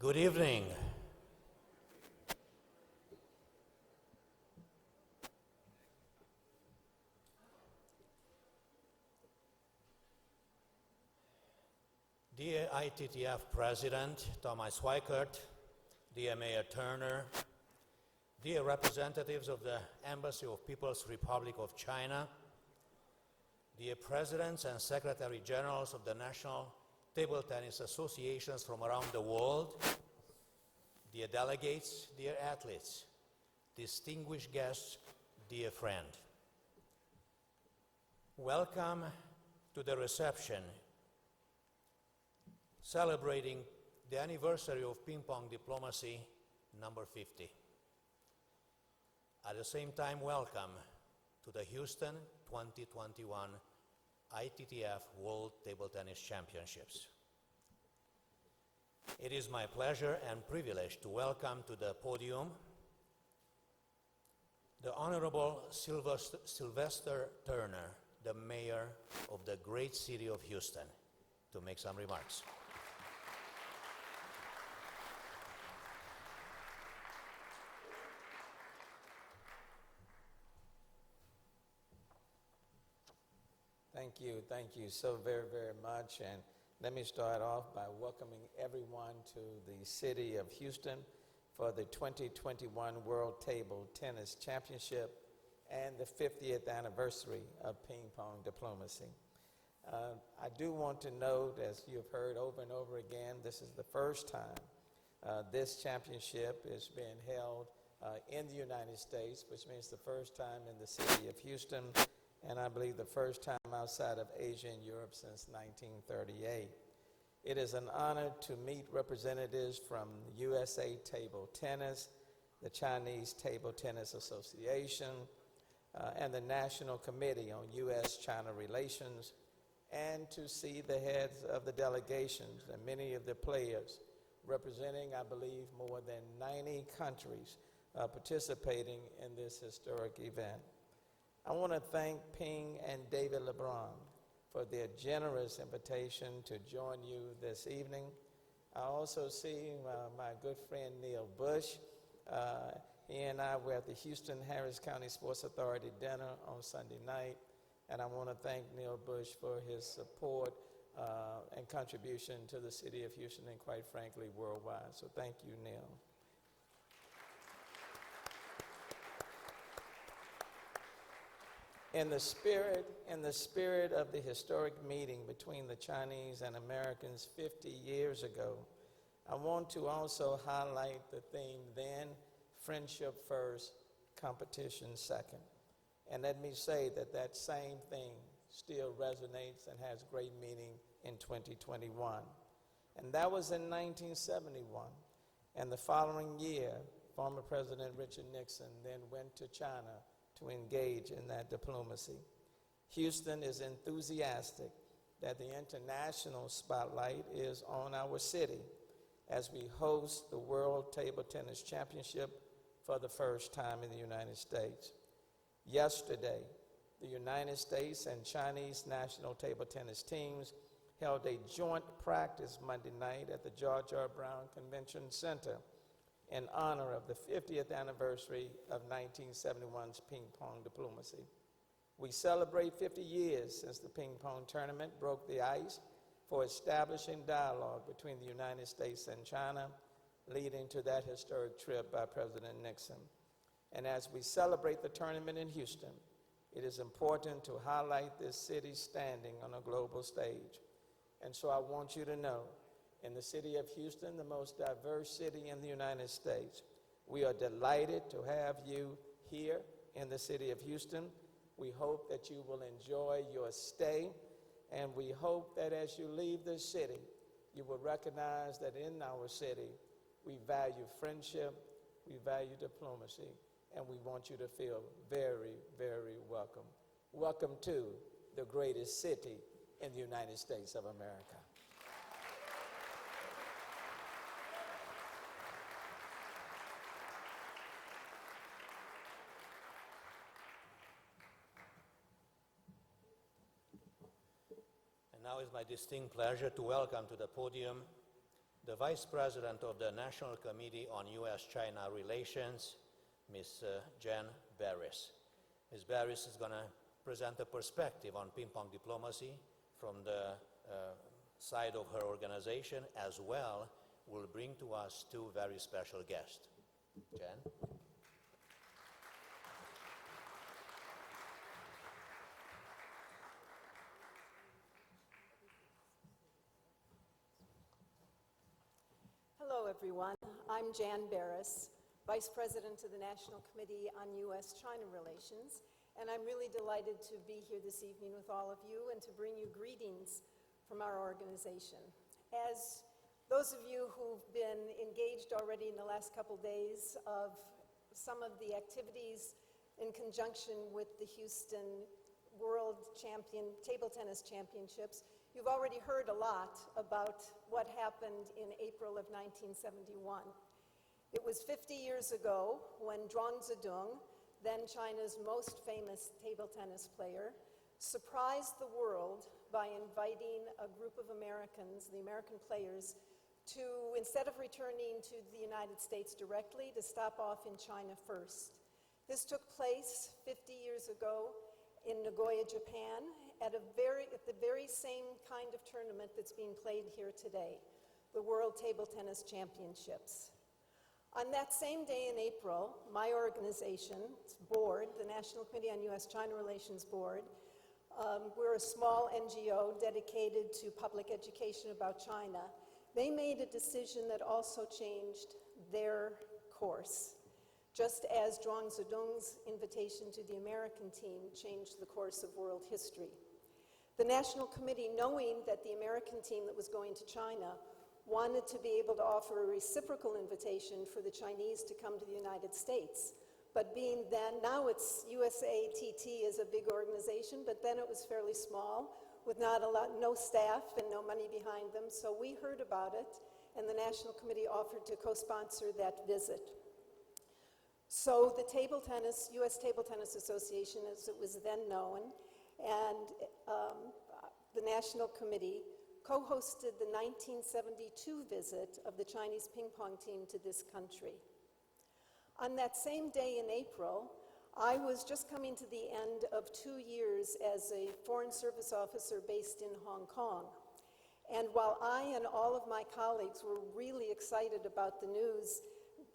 Good evening. Dear ITTF President Thomas Weikert, dear Mayor Turner, dear representatives of the Embassy of People's Republic of China, dear presidents and secretary generals of the National Table Tennis Associations from around the world, dear delegates, dear athletes, distinguished guests, dear friend. Welcome to the reception celebrating the anniversary of Ping Pong Diplomacy number 50. At the same time, welcome to the Houston 2021 ITTF World Table Tennis Championships. It is my pleasure and privilege to welcome to the podium the Honorable Sylvester Turner, the Mayor of the great city of Houston, to make some remarks. Thank you so very, very much. And let me start off by welcoming everyone to the city of Houston for the 2021 World Table Tennis Championship and the 50th anniversary of Ping Pong Diplomacy. I do want to note, as you've heard over and over again, this is the first time this championship is being held in the United States, which means the first time in the city of Houston, and I believe the first time outside of Asia and Europe since 1938. It is an honor to meet representatives from USA Table Tennis, the Chinese Table Tennis Association, and the National Committee on U.S.-China Relations, and to see the heads of the delegations and many of the players representing, I believe, more than 90 countries participating in this historic event. I want to thank Ping and David LeBron for their generous invitation to join you this evening. I also see my good friend Neil Bush. He and I were at the Houston Harris County Sports Authority dinner on Sunday night, and I want to thank Neil Bush for his support and contribution to the city of Houston and, quite frankly, worldwide. So thank you, Neil. In the spirit of the historic meeting between the Chinese and Americans 50 years ago, I want to also highlight the theme then, friendship first, competition second. And let me say that that same thing still resonates and has great meaning in 2021. And that was in 1971. And the following year, former President Richard Nixon then went to China to engage in that diplomacy. Houston is enthusiastic that the international spotlight is on our city as we host the World Table Tennis Championship for the first time in the United States. Yesterday, the United States and Chinese national table tennis teams held a joint practice Monday night at the George R. Brown Convention Center in honor of the 50th anniversary of 1971's Ping Pong Diplomacy. We celebrate 50 years since the Ping Pong tournament broke the ice for establishing dialogue between the United States and China, leading to that historic trip by President Nixon. And as we celebrate the tournament in Houston, it is important to highlight this city's standing on a global stage. And so I want you to know, in the city of Houston, the most diverse city in the United States, we are delighted to have you here in the city of Houston. We hope that you will enjoy your stay, and we hope that as you leave this city, you will recognize that in our city, we value friendship, we value diplomacy, and we want you to feel very, very welcome. Welcome to the greatest city in the United States of America. And now it's my distinct pleasure to welcome to the podium the Vice President of the National Committee on U.S.-China Relations, Ms. Jan Barris. Ms. Barris is going to present a perspective on ping-pong diplomacy from the side of her organization, as well will bring to us two very special guests. Jan? Hello, everyone. I'm Jan Barris, Vice President of the National Committee on U.S.-China Relations, and I'm really delighted to be here this evening with all of you and to bring you greetings from our organization. As those of you who've been engaged already in the last couple days of some of the activities in conjunction with the Houston World Table Tennis Championships, you've already heard a lot about what happened in April of 1971. It was 50 years ago when Zhuang Zedong, then China's most famous table tennis player, surprised the world by inviting a group of Americans, the American players, to, instead of returning to the United States directly, to stop off in China first. This took place 50 years ago in Nagoya, Japan, at the very same kind of tournament that's being played here today, the World Table Tennis Championships. On that same day in April, my organization's board, the National Committee on U.S.-China Relations Board, we're a small NGO dedicated to public education about China. They made a decision that also changed their course, just as Zhuang Zedong's invitation to the American team changed the course of world history. The National Committee, knowing that the American team that was going to China wanted to be able to offer a reciprocal invitation for the Chinese to come to the United States. But being then, now it's USATT is a big organization, but then it was fairly small with no staff and no money behind them. So we heard about it, and the National Committee offered to co-sponsor that visit. So the U.S. Table Tennis Association, as it was then known, and the National Committee co-hosted the 1972 visit of the Chinese ping pong team to this country. On that same day in April, I was just coming to the end of 2 years as a Foreign Service officer based in Hong Kong. And while I and all of my colleagues were really excited about the news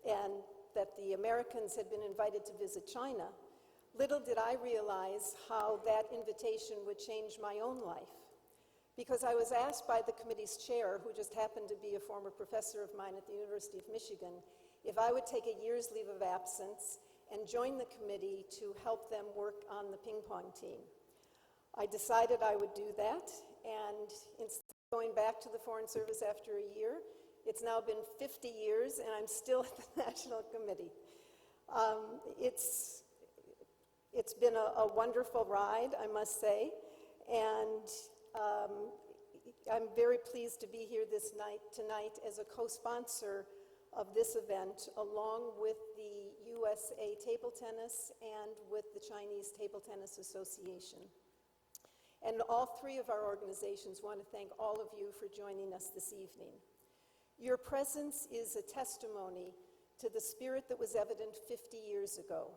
and that the Americans had been invited to visit China, little did I realize how that invitation would change my own life. Because I was asked by the committee's chair, who just happened to be a former professor of mine at the University of Michigan, if I would take a year's leave of absence and join the committee to help them work on the ping pong team. I decided I would do that, and instead of going back to the Foreign Service after a year, it's now been 50 years and I'm still at the National Committee. It's been a wonderful ride, I must say, and I'm very pleased to be here tonight as a co-sponsor of this event, along with the USA Table Tennis and with the Chinese Table Tennis Association. And all three of our organizations want to thank all of you for joining us this evening. Your presence is a testimony to the spirit that was evident 50 years ago.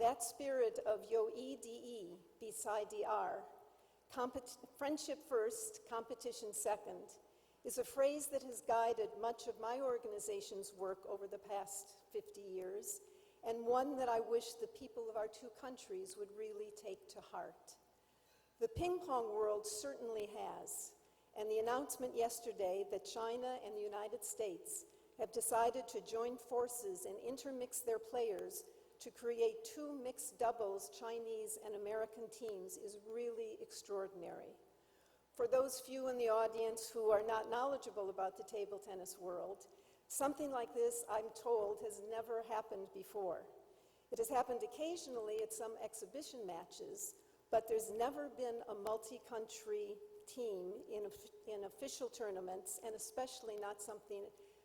That spirit of Yo-E-D-E, B-Si-D-R, friendship first, competition second, is a phrase that has guided much of my organization's work over the past 50 years, and one that I wish the people of our two countries would really take to heart. The ping pong world certainly has, and the announcement yesterday that China and the United States have decided to join forces and intermix their players to create two mixed doubles Chinese and American teams is really extraordinary. For those few in the audience who are not knowledgeable about the table tennis world, something like this, I'm told, has never happened before. It has happened occasionally at some exhibition matches, but there's never been a multi-country team in official tournaments, and especially not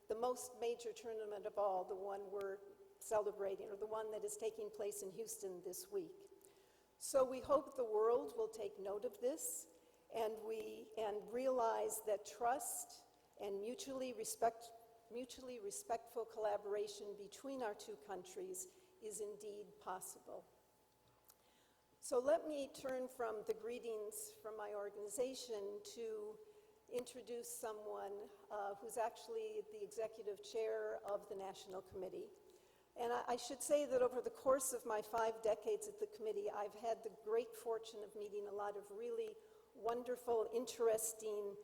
the most major tournament of all, the one we're celebrating, or the one that is taking place in Houston this week. So we hope the world will take note of this and realize that trust and mutually respectful collaboration between our two countries is indeed possible. So let me turn from the greetings from my organization to introduce someone who's actually the executive chair of the National Committee. And I should say that over the course of my 5 decades at the committee, I've had the great fortune of meeting a lot of really wonderful, interesting,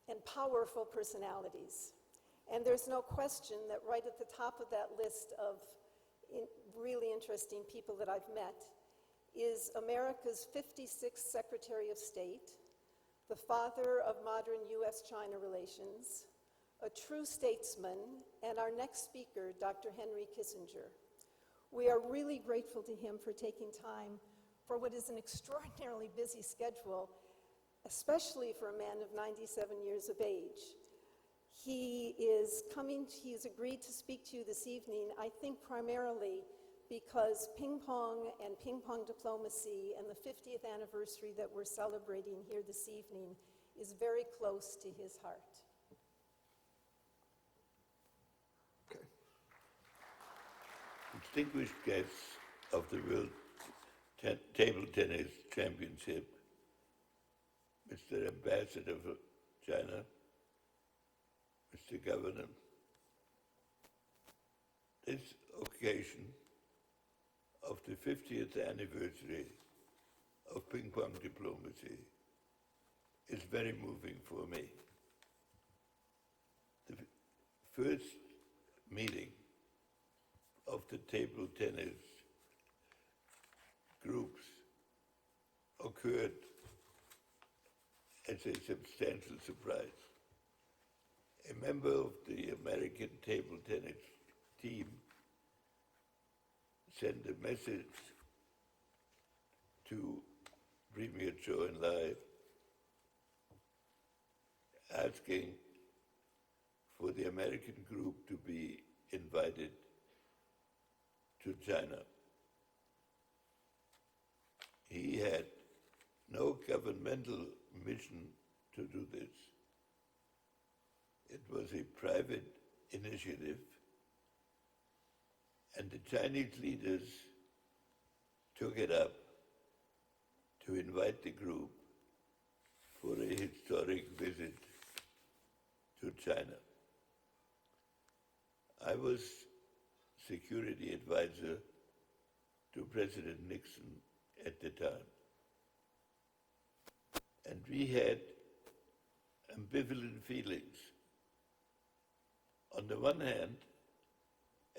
and powerful personalities. And there's no question that right at the top of that list of really interesting people that I've met is America's 56th Secretary of State, the father of modern U.S.-China relations, a true statesman, and our next speaker, Dr. Henry Kissinger. We are really grateful to him for taking time for what is an extraordinarily busy schedule, especially for a man of 97 years of age. He's agreed to speak to you this evening, I think primarily because ping pong and ping pong diplomacy and the 50th anniversary that we're celebrating here this evening is very close to his heart. Okay. Distinguished guests of the World Table Tennis Championship, Mr. Ambassador for China, Mr. Governor, this occasion of the 50th anniversary of ping pong diplomacy is very moving for me. The first meeting of the table tennis groups occurred as a substantial surprise. A member of the American table tennis team sent a message to Premier Zhou and I asking for the American group to be invited to China. He had no governmental mission to do this. It was a private initiative, and the Chinese leaders took it up to invite the group for a historic visit to China. I was security advisor to President Nixon at the time. And we had ambivalent feelings. On the one hand,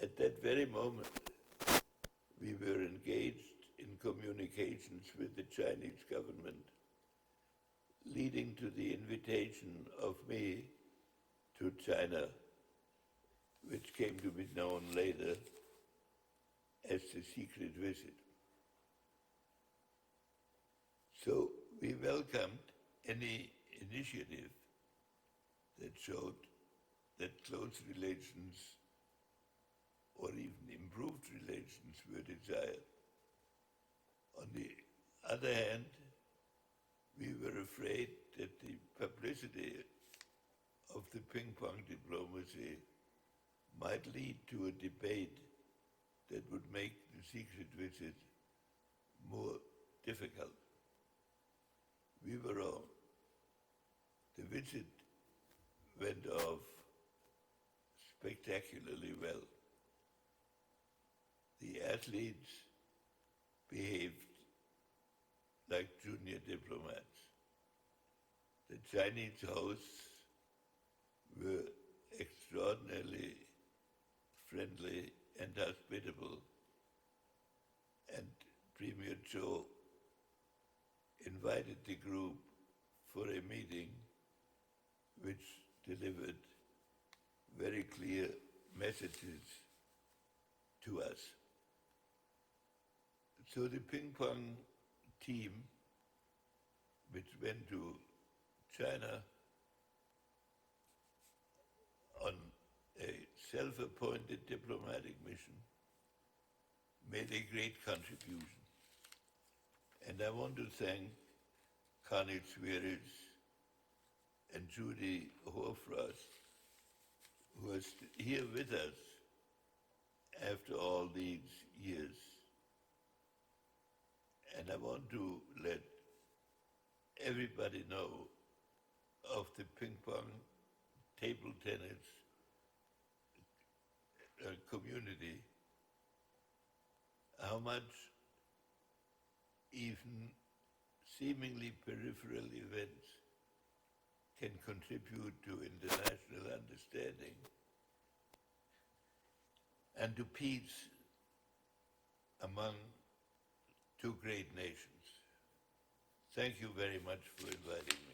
at that very moment, we were engaged in communications with the Chinese government, leading to the invitation of me to China, which came to be known later as the secret visit. So we welcomed any initiative that showed that close relations or even improved relations were desired. On the other hand, we were afraid that the publicity of the ping pong diplomacy might lead to a debate that would make the secret visit more difficult. We were wrong. The visit went off spectacularly well. The athletes behaved like junior diplomats. The Chinese hosts were extraordinarily friendly and hospitable, and Premier Zhou invited the group for a meeting which delivered very clear messages to us. So the ping pong team, which went to China on a self-appointed diplomatic mission, made a great contribution. And I want to thank Connie Swearis, and Judy Hofrost, who is here with us after all these years. And I want to let everybody know of the ping pong table tennis community, how much even seemingly peripheral events can contribute to international understanding and to peace among two great nations. Thank you very much for inviting me.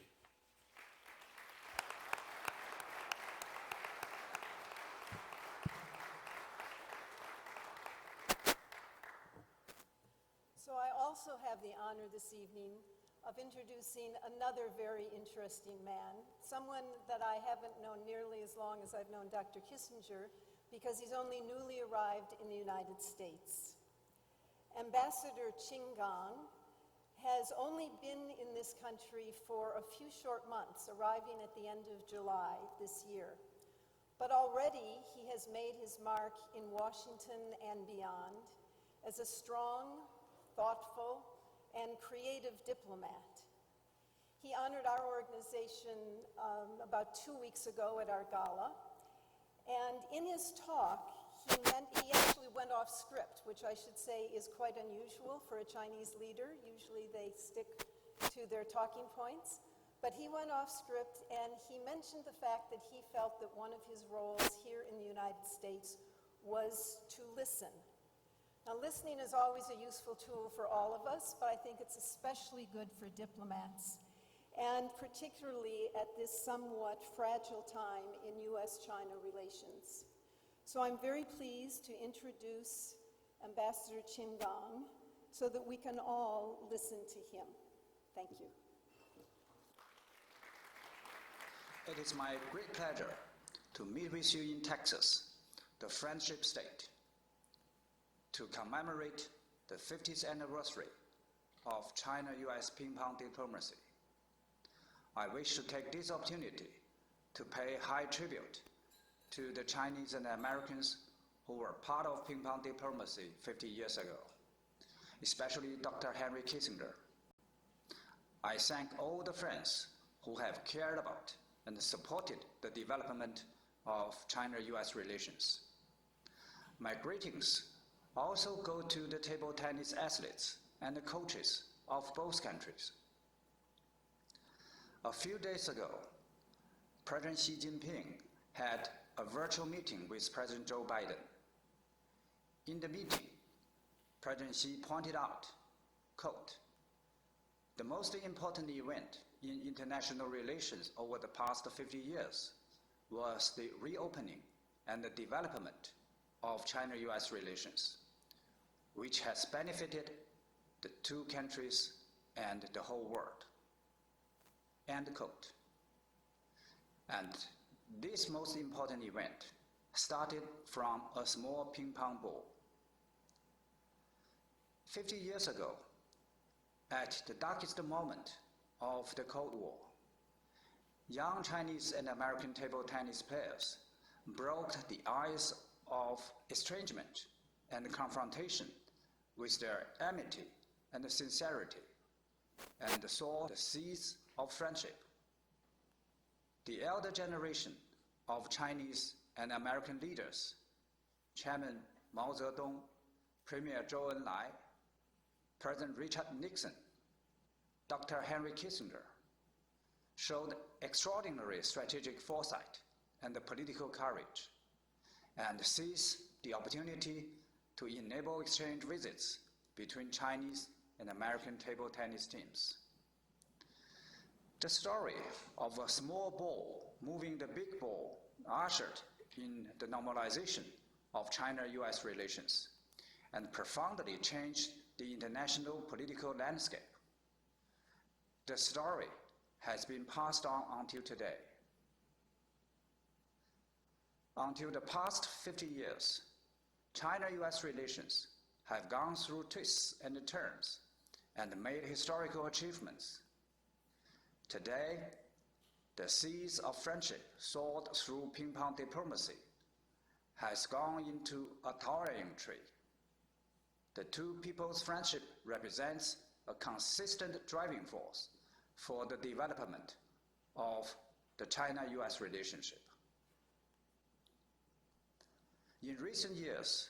So I also have the honor this evening of introducing another very interesting man, someone that I haven't known nearly as long as I've known Dr. Kissinger, because he's only newly arrived in the United States. Ambassador Qin Gang has only been in this country for a few short months, arriving at the end of July this year. But already he has made his mark in Washington and beyond as a strong, thoughtful, and creative diplomat. He honored our organization about 2 weeks ago at our gala, and in his talk, he actually went off script, which I should say is quite unusual for a Chinese leader. Usually they stick to their talking points. But he went off script, and he mentioned the fact that he felt that one of his roles here in the United States was to listen. Now, listening is always a useful tool for all of us, but I think it's especially good for diplomats, and particularly at this somewhat fragile time in U.S.-China relations. So I'm very pleased to introduce Ambassador Qin Gang so that we can all listen to him. Thank you. It is my great pleasure to meet with you in Texas, the friendship state, to commemorate the 50th anniversary of China-US ping-pong diplomacy. I wish to take this opportunity to pay high tribute to the Chinese and Americans who were part of ping-pong diplomacy 50 years ago, especially Dr. Henry Kissinger. I thank all the friends who have cared about and supported the development of China-US relations. My greetings also go to the table tennis athletes and the coaches of both countries. A few days ago, President Xi Jinping had a virtual meeting with President Joe Biden. In the meeting, President Xi pointed out, quote, "The most important event in international relations over the past 50 years was the reopening and the development of China-US relations, which has benefited the two countries and the whole world." End quote. And this most important event started from a small ping-pong ball. 50 years ago, at the darkest moment of the Cold War, young Chinese and American table tennis players broke the ice of estrangement and confrontation with their amity and sincerity, and sowed the seeds of friendship. The elder generation of Chinese and American leaders, Chairman Mao Zedong, Premier Zhou Enlai, President Richard Nixon, Dr. Henry Kissinger, showed extraordinary strategic foresight and political courage, and seized the opportunity to enable exchange visits between Chinese and American table tennis teams. The story of a small ball moving the big ball ushered in the normalization of China-US relations and profoundly changed the international political landscape. The story has been passed on until today. Until the past 50 years, China-US relations have gone through twists and turns and made historical achievements. Today, the seeds of friendship sowed through ping-pong diplomacy has gone into a towering tree. The two people's friendship represents a consistent driving force for the development of the China-US relationship. In recent years,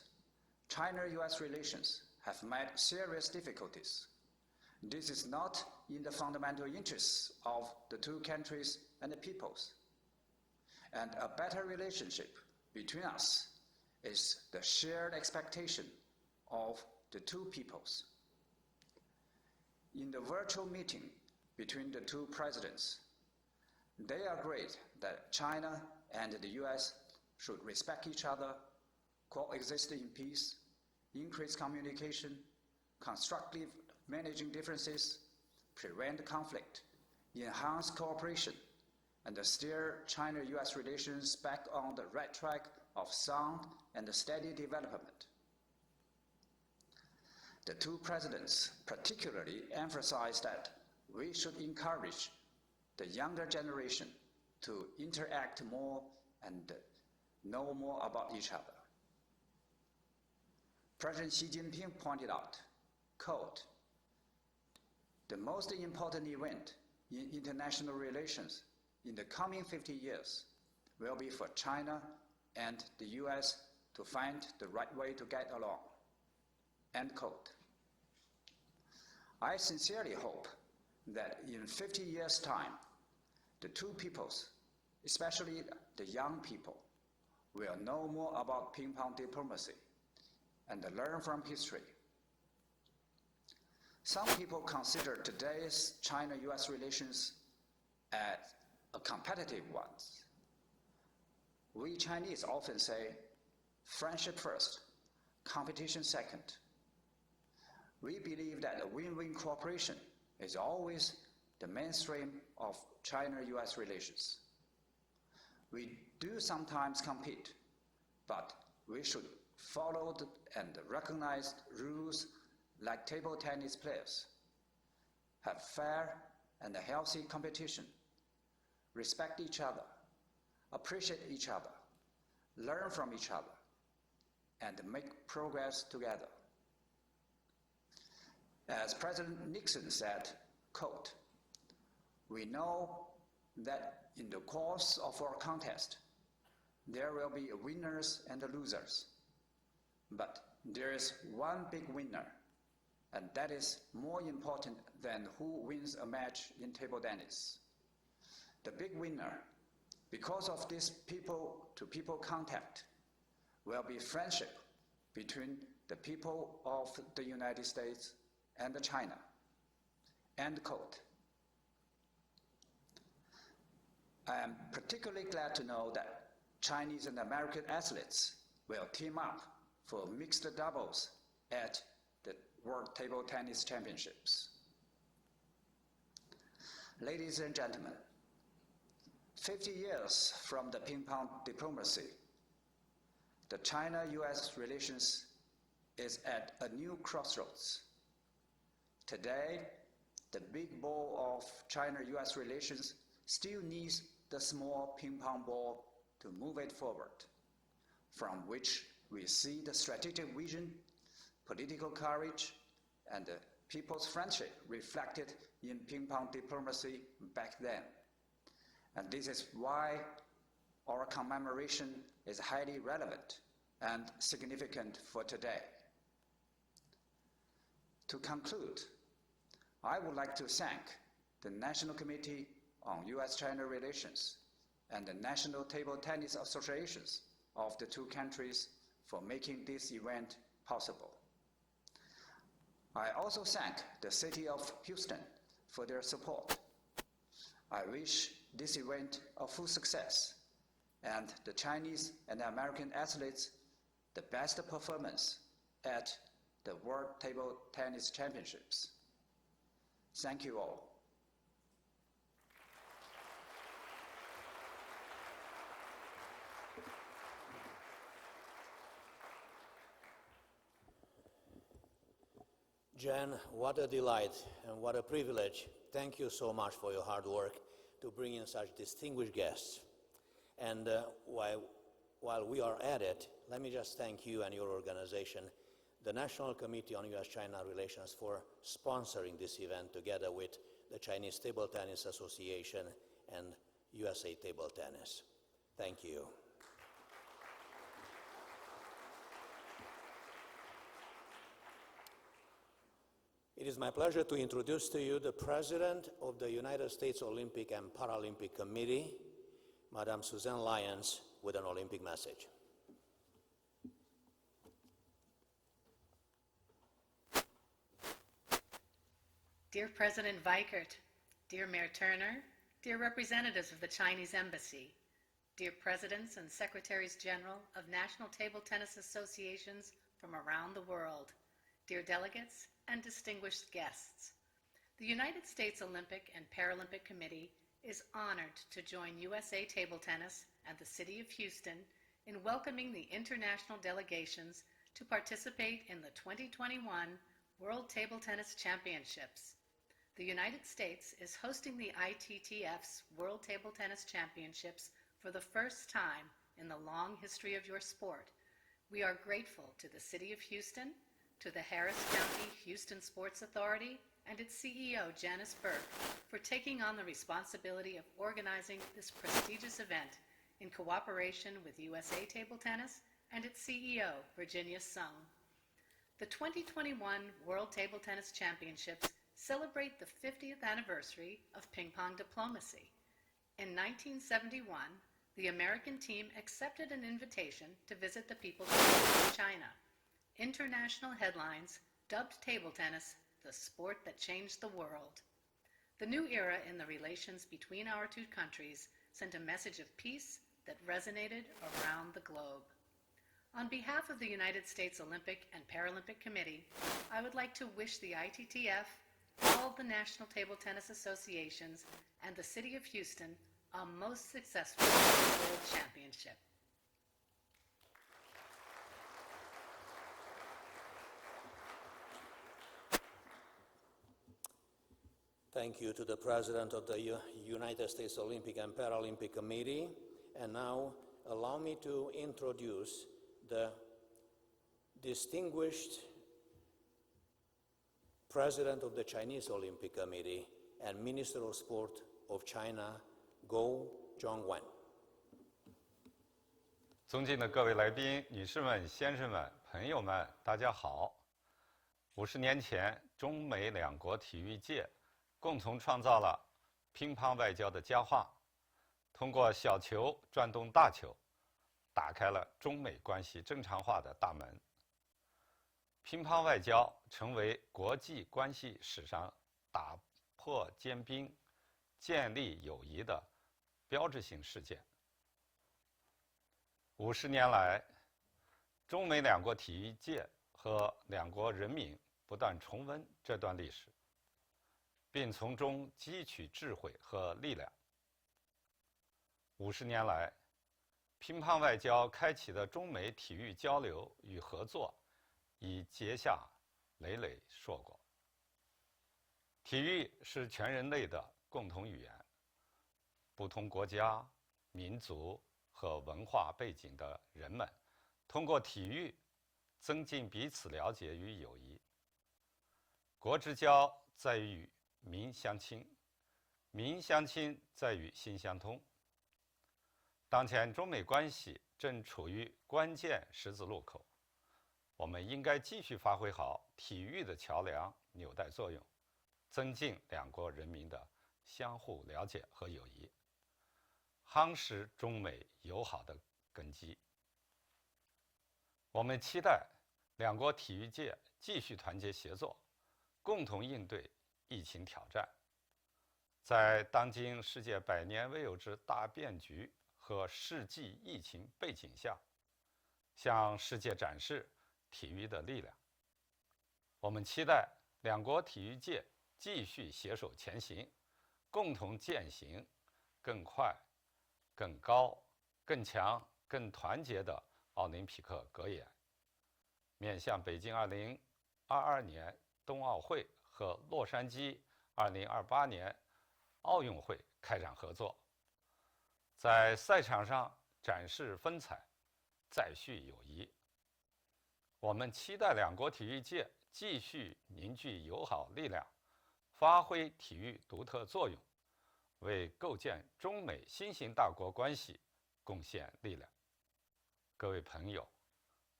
China-US relations have met serious difficulties. This is not in the fundamental interests of the two countries and the peoples. And a better relationship between us is the shared expectation of the two peoples. In the virtual meeting between the two presidents, they agreed that China and the US should respect each other, coexist in peace, increase communication, constructive managing differences, prevent conflict, enhance cooperation, and steer China-US relations back on the right track of sound and steady development. The two presidents particularly emphasized that we should encourage the younger generation to interact more and know more about each other. President Xi Jinping pointed out, quote, "The most important event in international relations in the coming 50 years will be for China and the US to find the right way to get along." End quote. I sincerely hope that in 50 years' time, the two peoples, especially the young people, will know more about ping-pong diplomacy and learn from history. Some people consider today's China-US relations as a competitive ones. We Chinese often say, friendship first, competition second. We believe that a win-win cooperation is always the mainstream of China-US relations. We do sometimes compete, but we should follow and recognize rules like table tennis players, have fair and healthy competition, respect each other, appreciate each other, learn from each other, and make progress together. As President Nixon said, quote, "We know that in the course of our contest, there will be winners and losers. But there is one big winner, and that is more important than who wins a match in table tennis. The big winner, because of this people-to-people contact, will be friendship between the people of the United States and China." End quote. I am particularly glad to know that Chinese and American athletes will team up for mixed doubles at the World Table Tennis Championships. Ladies and gentlemen, 50 years from the ping-pong diplomacy, the China-US relations is at a new crossroads. Today, the big ball of China-US relations still needs the small ping-pong ball to move it forward, from which we see the strategic vision, political courage, and the people's friendship reflected in ping-pong diplomacy back then. And this is why our commemoration is highly relevant and significant for today. To conclude, I would like to thank the National Committee on US-China Relations and the National Table Tennis Associations of the two countries for making this event possible. I also thank the City of Houston for their support. I wish this event a full success and the Chinese and American athletes the best performance at the World Table Tennis Championships. Thank you all. Jen, what a delight and what a privilege. Thank you so much for your hard work to bring in such distinguished guests. And while we are at it, let me just thank you and your organization, the National Committee on U.S.-China Relations, for sponsoring this event together with the Chinese Table Tennis Association and USA Table Tennis. Thank you. It is my pleasure to introduce to you the President of the United States Olympic and Paralympic Committee, Madame Suzanne Lyons, with an Olympic message. Dear President Weikert, dear Mayor Turner, dear representatives of the Chinese Embassy, dear Presidents and Secretaries General of National Table Tennis Associations from around the world, dear delegates and distinguished guests, the United States Olympic and Paralympic Committee is honored to join USA Table Tennis and the City of Houston in welcoming the international delegations to participate in the 2021 World Table Tennis Championships. The United States is hosting the ITTF's World Table Tennis Championships for the first time in the long history of your sport. We are grateful to the City of Houston, to the Harris County Houston Sports Authority, and its CEO, Janice Burke, for taking on the responsibility of organizing this prestigious event in cooperation with USA Table Tennis and its CEO, Virginia Sung. The 2021 World Table Tennis Championships celebrate the 50th anniversary of ping pong diplomacy. In 1971, the American team accepted an invitation to visit the People's Republic of China. International headlines dubbed table tennis the sport that changed the world. The new era in the relations between our two countries sent a message of peace that resonated around the globe. On behalf of the United States Olympic and Paralympic Committee, I would like to wish the ITTF, all the National Table Tennis Associations, and the City of Houston a most successful World Championship. Thank you to the President of the United States Olympic and Paralympic Committee. And now allow me to introduce the distinguished President of the Chinese Olympic Committee and Minister of Sport of China, Go Zhongwen. 尊敬的各位来宾、女士们、先生们、朋友们，大家好。50年前，中美两国体育界共同创造了乒乓外交的佳话，通过小球转动大球，打开了中美关系正常化的大门。乒乓外交成为国际关系史上打破坚冰、建立友谊的标志性事件。50年来，中美两国体育界和两国人民不断重温这段历史，并从中汲取智慧和力量。50年来，乒乓外交开启的中美体育交流与合作已结下累累硕果。体育是全人类的共同语言，不同国家、民族和文化背景的人们，通过体育增进彼此了解与友谊。国之交在于民相亲，民相亲在于心相通。当前中美关系正处于关键十字路口，我们应该继续发挥好体育的桥梁纽带作用，增进两国人民的相互了解和友谊，夯实中美友好的根基。我们期待两国体育界继续团结协作，共同应对疫情挑战。在当今世界100年未有之大变局和世纪疫情背景下，向世界展示体育的力量。我们期待两国体育界继续携手前行，共同践行更快、更高、更强、更团结的奥林匹克格言，面向北京2022年冬奥会和洛杉矶2028年奥运会开展合作，在赛场上展示风采，再续友谊。我们期待两国体育界继续凝聚友好力量，发挥体育独特作用，为构建中美新型大国关系贡献力量。各位朋友，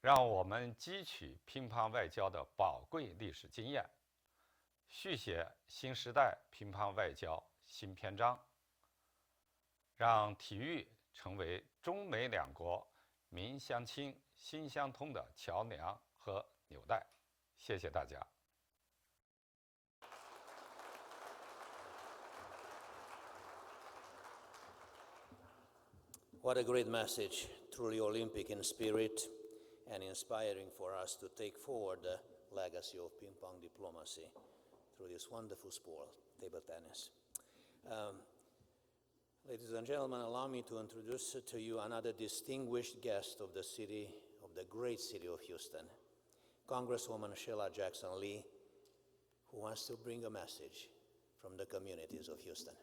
让我们汲取乒乓外交的宝贵历史经验，续写新时代乒乓外交新篇章，让体育成为中美两国民相亲、心相通的桥梁和纽带。谢谢大家。What a great message, truly Olympic in spirit and inspiring for us to take forward the legacy of ping pong diplomacy through this wonderful sport, table tennis. Ladies and gentlemen, allow me to introduce to you another distinguished guest of the city, of the great city of Houston, Congresswoman Sheila Jackson Lee, who wants to bring a message from the communities of Houston.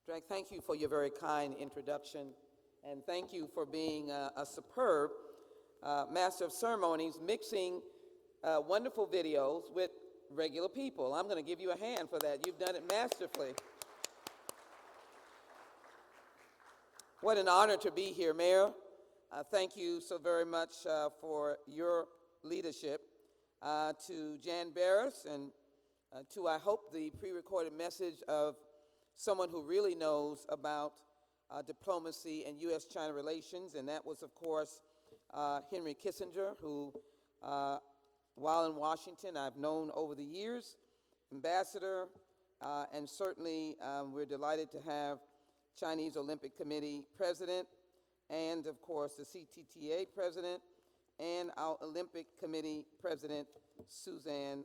Drake, thank you for your very kind introduction, and thank you for being a superb master of ceremonies, mixing wonderful videos with regular people. I'm going to give you a hand for that. You've done it masterfully. What an honor to be here, Mayor. Thank you so very much for your leadership. To Jan Barris and to, I hope, the pre-recorded message of someone who really knows about diplomacy and U.S.-China relations, and that was, of course, Henry Kissinger, who, while in Washington, I've known over the years, ambassador, and certainly we're delighted to have Chinese Olympic Committee president, and, of course, the CGTN president, and our Olympic Committee president, Suzanne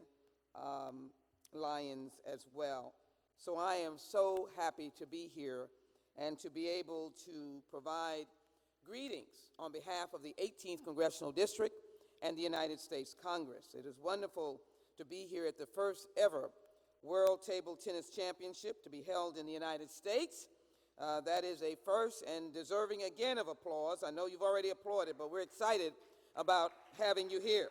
Lyons, as well. So I am so happy to be here and to be able to provide greetings on behalf of the 18th Congressional District and the United States Congress. It is wonderful to be here at the first ever World Table Tennis Championship to be held in the United States. That is a first and deserving again of applause. I know you've already applauded, but we're excited about having you here.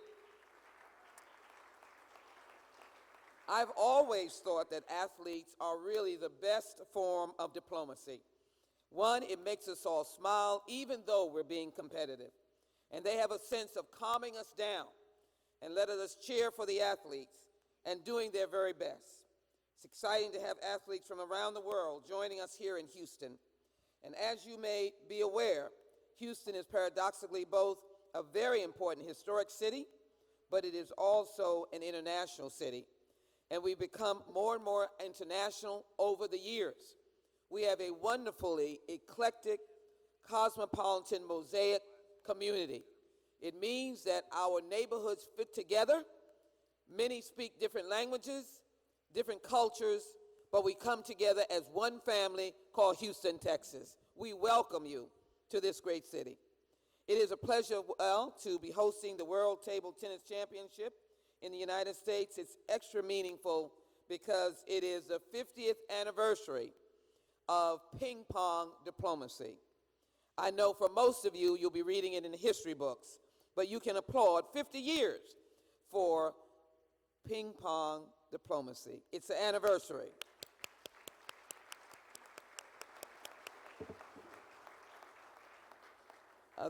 I've always thought that athletes are really the best form of diplomacy. One, it makes us all smile, even though we're being competitive. And they have a sense of calming us down and letting us cheer for the athletes and doing their very best. It's exciting to have athletes from around the world joining us here in Houston. And as you may be aware, Houston is paradoxically both a very important historic city, but it is also an international city. And we've become more and more international over the years. We have a wonderfully eclectic, cosmopolitan, mosaic community. It means that our neighborhoods fit together. Many speak different languages, different cultures, but we come together as one family called Houston, Texas. We welcome you to this great city. It is a pleasure, to be hosting the World Table Tennis Championship in the United States. It's extra meaningful because it is the 50th anniversary of ping pong diplomacy. I know for most of you, you'll be reading it in the history books, but you can applaud 50 years for ping pong diplomacy. It's the anniversary.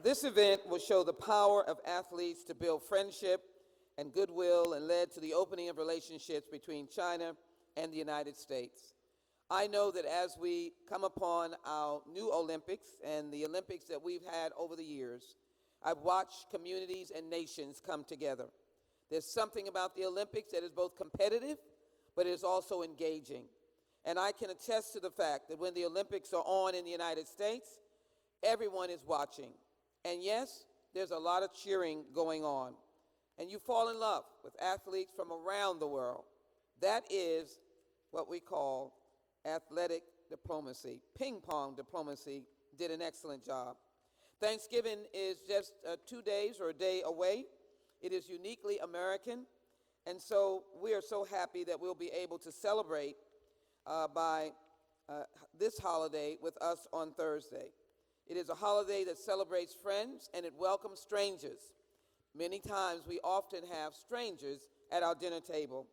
This event will show the power of athletes to build friendship and goodwill and led to the opening of relationships between China and the United States. I know that as we come upon our new Olympics and the Olympics that we've had over the years, I've watched communities and nations come together. There's something about the Olympics that is both competitive, but it is also engaging. And I can attest to the fact that when the Olympics are on in the United States, everyone is watching. And yes, there's a lot of cheering going on. and you fall in love with athletes from around the world. That is what we call athletic diplomacy. Ping pong diplomacy did an excellent job. Thanksgiving is just 2 days or a day away. It is uniquely American, and so we are so happy that we'll be able to celebrate by this holiday with us on Thursday. It is a holiday that celebrates friends and it welcomes strangers. Many times we often have strangers at our dinner table.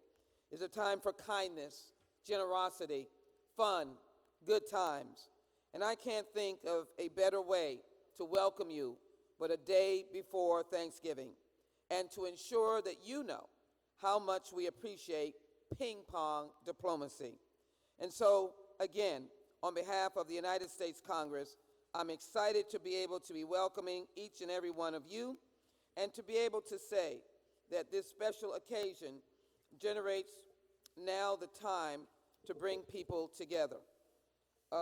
It's a time for kindness, generosity, fun, good times. And I can't think of a better way to welcome you but a day before Thanksgiving and to ensure that you know how much we appreciate ping pong diplomacy. And so, again, on behalf of the United States Congress, I'm excited to be able to be welcoming each and every one of you and to be able to say that this special occasion generates now the time to bring people together.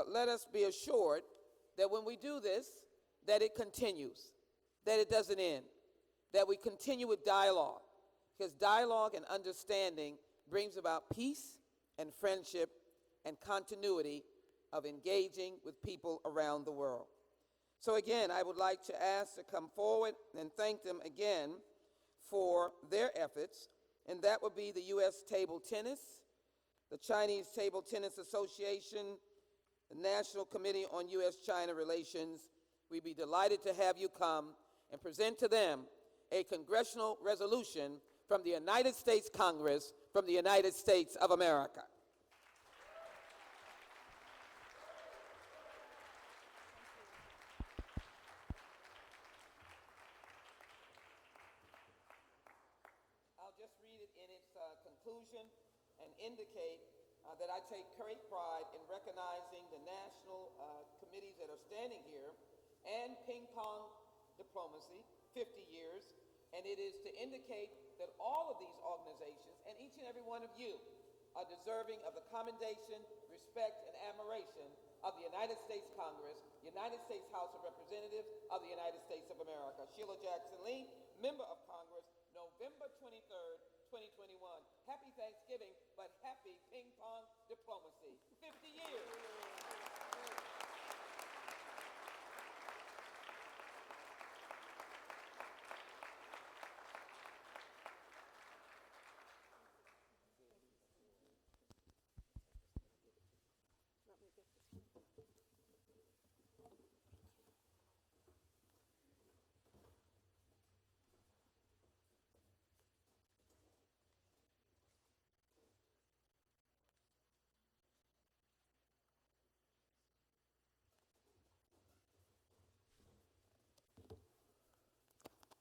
Let us be assured that when we do this, that it continues, that it doesn't end, that we continue with dialogue, because dialogue and understanding brings about peace and friendship and continuity of engaging with people around the world. So again, I would like to ask to come forward and thank them again for their efforts, and that would be the U.S. Table Tennis, the Chinese Table Tennis Association, the National Committee on U.S.-China Relations. We'd be delighted to have you come and present to them a congressional resolution from the United States Congress, from the United States of America. I'll just read it in its conclusion and indicate that I take great pride in recognizing the national committees that are standing here and ping pong diplomacy, 50 years, and it is to indicate that all of these organizations and each and every one of you are deserving of the commendation, respect, and admiration of the United States Congress, United States House of Representatives of the United States of America. Sheila Jackson Lee, Member of Congress, November 23rd, 2021. Happy Thanksgiving, but happy ping pong diplomacy. 50 years.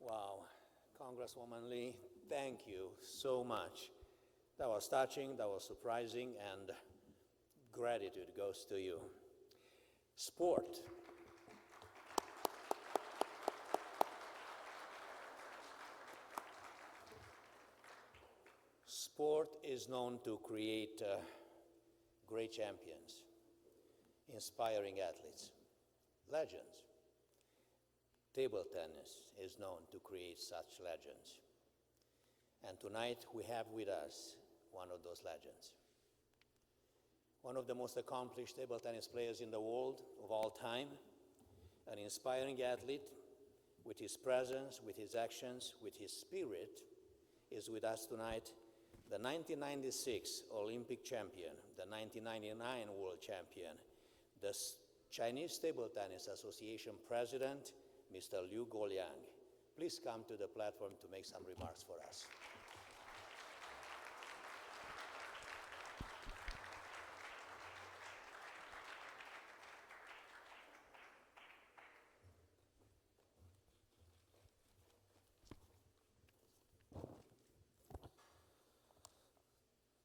Wow, Congresswoman Lee, thank you so much. That was touching, that was surprising, and gratitude goes to you. Sport. Sport is known to create great champions, inspiring athletes, legends. Table tennis is known to create such legends. And tonight we have with us one of those legends. One of the most accomplished table tennis players in the world of all time, an inspiring athlete with his presence, with his actions, with his spirit, is with us tonight, the 1996 Olympic champion, the 1999 world champion, the Chinese Table Tennis Association president, Mr. Liu Guoliang. Please come to the platform to make some remarks for us.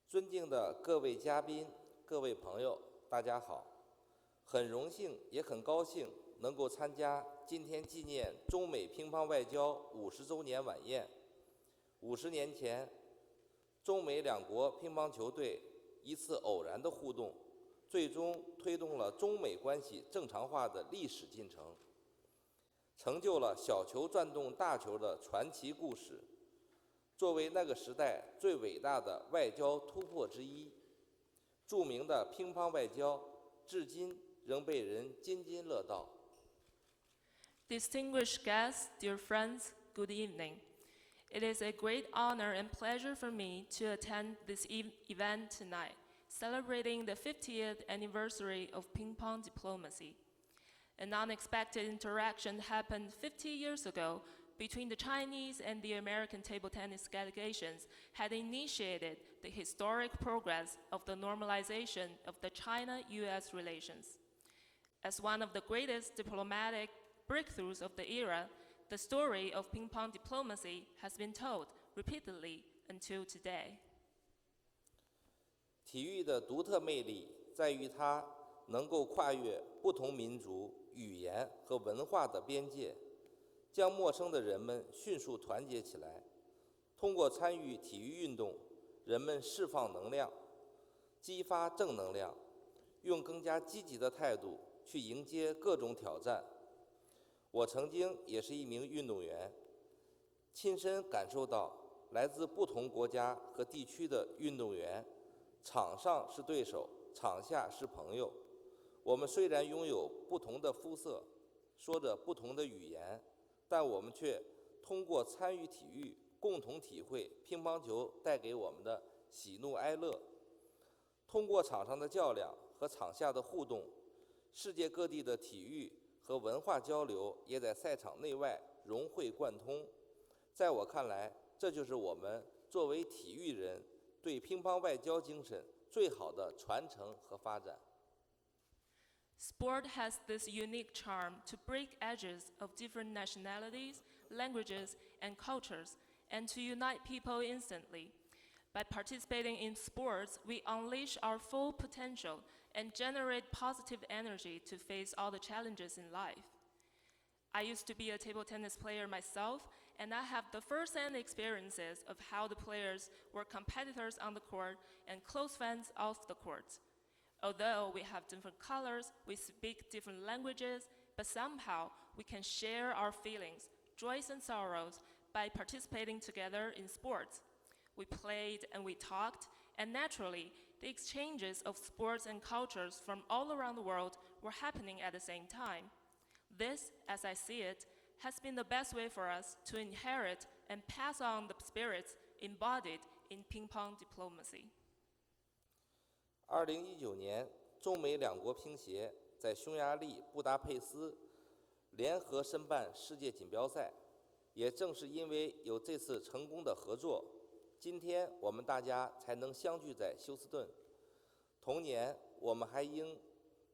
尊敬的各位嘉宾、各位朋友，大家好！很荣幸，也很高兴能够参加今天纪念中美乒乓外交50周年晚宴。50年前，中美两国乒乓球队一次偶然的互动，最终推动了中美关系正常化的历史进程，成就了小球转动大球的传奇故事。作为那个时代最伟大的外交突破之一，著名的乒乓外交至今仍被人津津乐道。Distinguished guests, dear friends, good evening. It is a great honor and pleasure for me to attend this event tonight, celebrating the 50th anniversary of ping pong diplomacy. An unexpected interaction happened 50 years ago between the Chinese and the American table tennis delegations had initiated the historic progress of the normalization of the China-US relations. As one of the greatest diplomatic breakthroughs of the era, the story of ping pong diplomacy has been told repeatedly until today. 体育的独特魅力在于它能够跨越不同民族、语言和文化的边界，将陌生的人们迅速团结起来。通过参与体育运动，人们释放能量，激发正能量，用更加积极的态度去迎接各种挑战。我曾经也是一名运动员，亲身感受到来自不同国家和地区的运动员，场上是对手，场下是朋友。我们虽然拥有不同的肤色，说着不同的语言，但我们却通过参与体育，共同体会乒乓球带给我们的喜怒哀乐。通过场上的较量和场下的互动，世界各地的体育和文化交流也在赛场内外融会贯通。在我看来，这就是我们作为体育人对乒乓外交精神最好的传承和发展。Sport has this unique charm to break edges of different nationalities, languages, and cultures, and to unite people instantly. By participating in sports, we unleash our full potential and generate positive energy to face all the challenges in life. I used to be a table tennis player myself, and I have the first-hand experiences of how the players were competitors on the court and close friends off the court. Although we have different colors, we speak different languages, but somehow we can share our feelings, joys and sorrows by participating together in sports. We played and we talked, and naturally, the exchanges of sports and cultures from all around the world were happening at the same time. This, as I see it, has been the best way for us to inherit and pass on the spirits embodied in ping pong diplomacy. 2019年，中美两国乒协在匈牙利布达佩斯联合申办世界锦标赛，也正是因为有这次成功的合作，今天我们大家才能相聚在休斯顿。同年，我们还应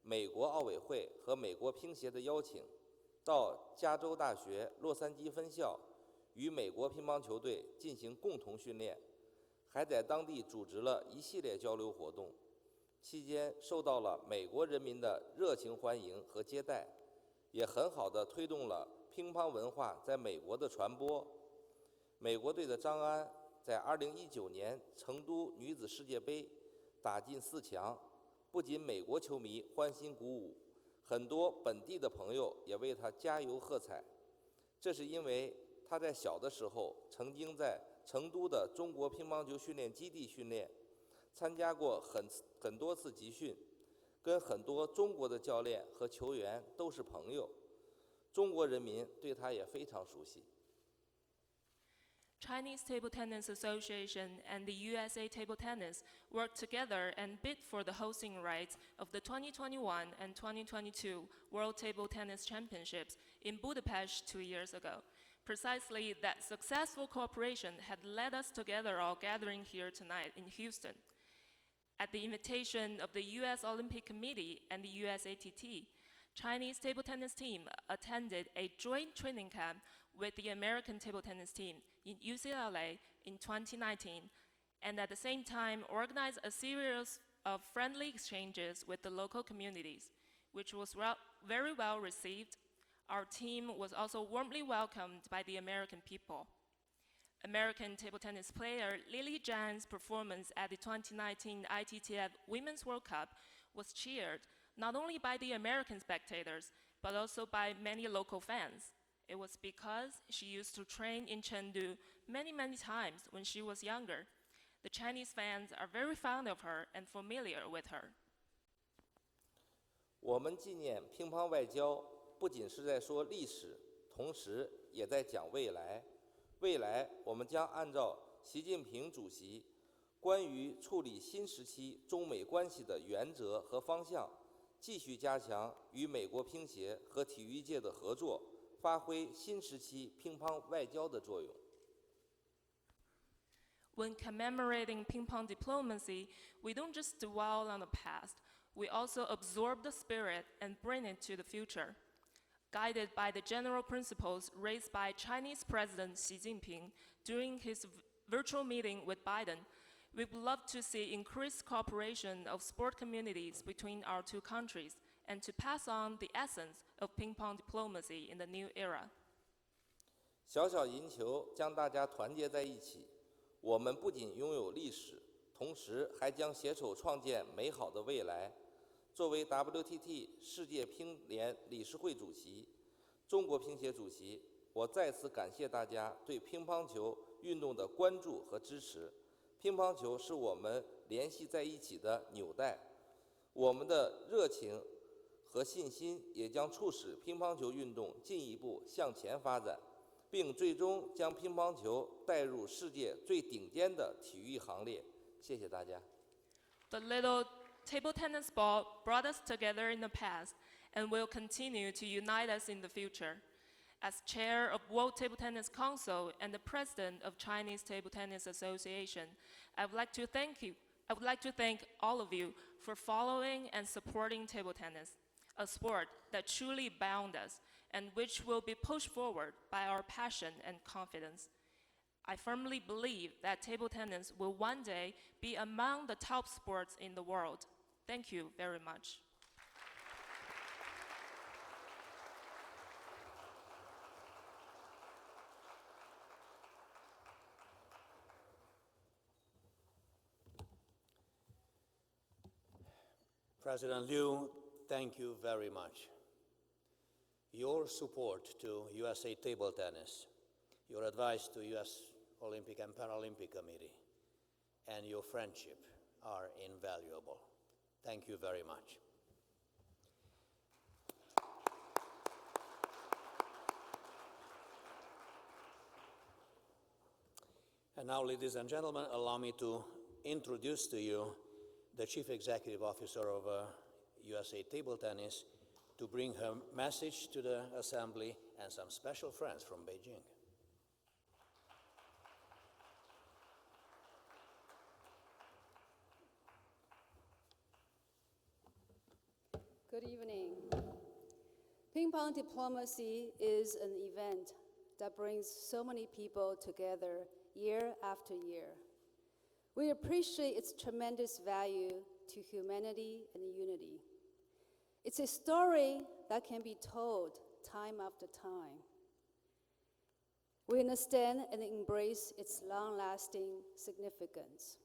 美国奥委会和美国乒协的邀请，到加州大学洛杉矶分校与美国乒乓球队进行共同训练，还在当地组织了一系列交流活动，期间受到了美国人民的热情欢迎和接待，也很好地推动了乒乓文化在美国的传播。美国队的张安在2019年成都女子世界杯打进4强，不仅美国球迷欢欣鼓舞，很多本地的朋友也为他加油喝彩。这是因为他在小的时候曾经在成都的中国乒乓球训练基地训练，参加过很多次集训，跟很多中国的教练和球员都是朋友，中国人民对他也非常熟悉。Chinese Table Tennis Association and the USA Table Tennis worked together and bid for the hosting rights of the 2021 and 2022 World Table Tennis Championships in Budapest 2 years ago. Precisely that successful cooperation had led us together all gathering here tonight in Houston. At the invitation of the U.S. Olympic Committee and the USATT, Chinese table tennis team attended a joint training camp with the American table tennis team in UCLA in 2019, and at the same time organized a series of friendly exchanges with the local communities, which was very well received. Our team was also warmly welcomed by the American people. American table tennis player Lily Zhang's performance at the 2019 ITTF Women's World Cup was cheered not only by the American spectators, but also by many local fans. It was because she used to train in Chengdu many, many times when she was younger. The Chinese fans are very fond of her and familiar with her. 我们纪念乒乓外交，不仅是在说历史，同时也在讲未来。未来，我们将按照习近平主席关于处理新时期中美关系的原则和方向，继续加强与美国乒协和体育界的合作，发挥新时期乒乓外交的作用。When commemorating ping pong diplomacy, we don't just dwell on the past, we also absorb the spirit and bring it to the future. Guided by the general principles raised by Chinese President Xi Jinping during his virtual meeting with Biden, we would love to see increased cooperation of sport communities between our two countries and to pass on the essence of ping pong diplomacy in the new era. 小小银球将大家团结在一起，我们不仅拥有历史，同时还将携手创建美好的未来。作为 WTT 世界乒联理事会主席、中国乒协主席，我再次感谢大家对乒乓球运动的关注和支持。乒乓球是我们联系在一起的纽带，我们的热情和信心也将促使乒乓球运动进一步向前发展，并最终将乒乓球带入世界最顶尖的体育行列。谢谢大家。The little table tennis ball brought us together in the past and will continue to unite us in the future. As chair of World Table Tennis Council and the president of Chinese Table Tennis Association, I would like to thank all of you for following and supporting table tennis, a sport that truly bound us and which will be pushed forward by our passion and confidence. I firmly believe that table tennis will one day be among the top sports in the world. Thank you very much. President Liu, thank you very much. Your support to USA Table Tennis, your advice to US Olympic and Paralympic Committee, and your friendship are invaluable. Thank you very much. And now, ladies and gentlemen, allow me to introduce to you the Chief Executive Officer of USA Table Tennis to bring her message to the Assembly and some special friends from Beijing. Good evening. Ping pong diplomacy is an event that brings so many people together year after year. We appreciate its tremendous value to humanity and unity. It's a story that can be told time after time. We understand and embrace its long-lasting significance.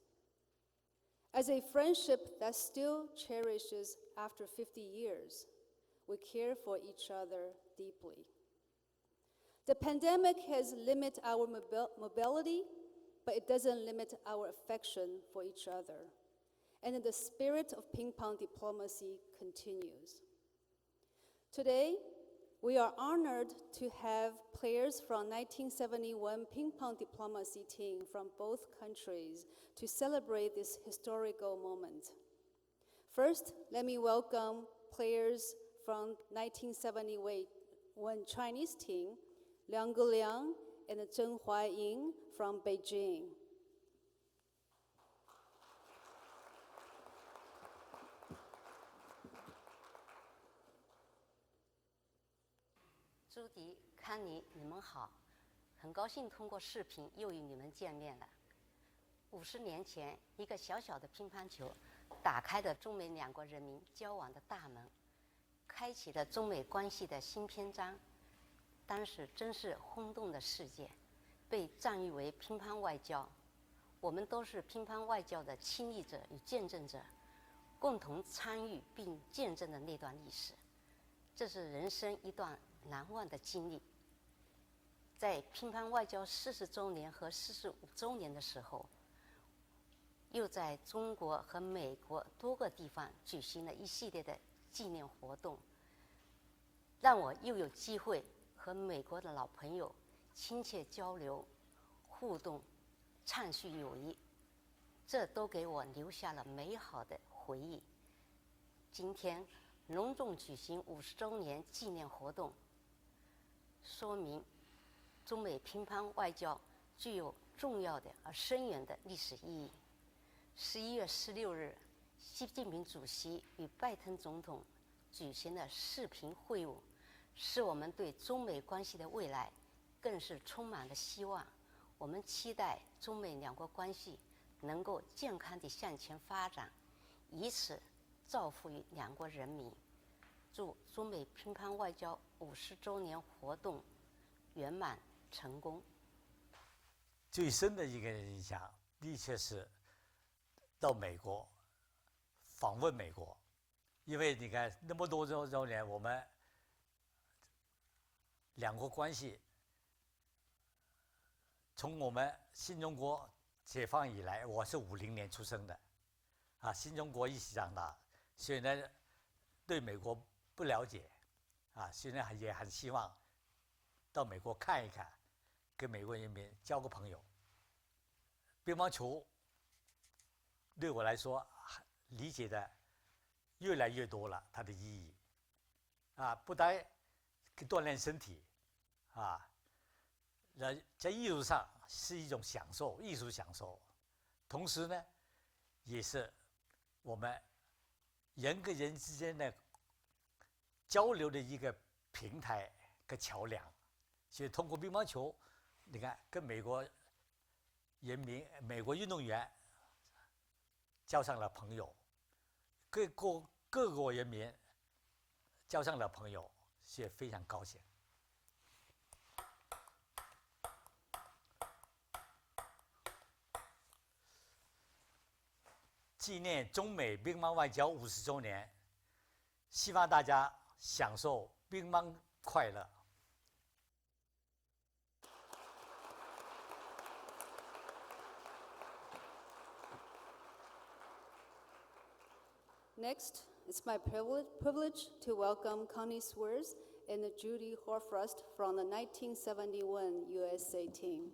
As a friendship that still cherishes after 50 years, we care for each other deeply. The pandemic has limited our mobility, but it doesn't limit our affection for each other. And the spirit of ping pong diplomacy continues. Today, we are honored to have players from 1971 ping pong diplomacy team from both countries to celebrate this historical moment. First, let me welcome players from 1971 Chinese team, Liang Guliang and Zheng Huaying from Beijing.朱迪、康妮，你们好，很高兴通过视频又与你们见面了。50年前，一个小小的乒乓球，打开了中美两国人民交往的大门，开启了中美关系的新篇章。当时真是轰动的事件，被赞誉为乒乓外交。我们都是乒乓外交的亲历者与见证者，共同参与并见证了那段历史。这是人生一段难忘的经历。在乒乓外交40周年和45周年的时候，又在中国和美国多个地方举行了一系列的纪念活动，让我又有机会和美国的老朋友亲切交流、互动、畅叙友谊，这都给我留下了美好的回忆。今天隆重举行50周年纪念活动，说明中美乒乓外交具有重要的而深远的历史意义。11月16日，习近平主席与拜登总统举行了视频会晤，使我们对中美关系的未来更是充满了希望。我们期待中美两国关系能够健康地向前发展，以此造福于两国人民。祝中美乒乓外交50周年活动圆满成功。最深的一个印象，的确是到美国访问美国，因为你看那么多周年，我们两国关系从我们新中国解放以来，我是50年出生的，新中国一起长大，所以呢，对美国不了解，所以呢也很希望到美国看一看，跟美国人民交个朋友。乒乓球对我来说理解的越来越多了，它的意义，不单锻炼身体，在艺术上是一种享受，艺术享受，同时呢，也是我们人跟人之间的交流的一个平台跟桥梁。所以通过乒乓球，你看跟美国人民、美国运动员交上了朋友，各国人民交上了朋友，所以非常高兴。纪念中美乒乓外交50周年，希望大家享受乒乓快乐。Next, it's my privilege to welcome Connie Swears and Judy Horfrust from the 1971 USA team.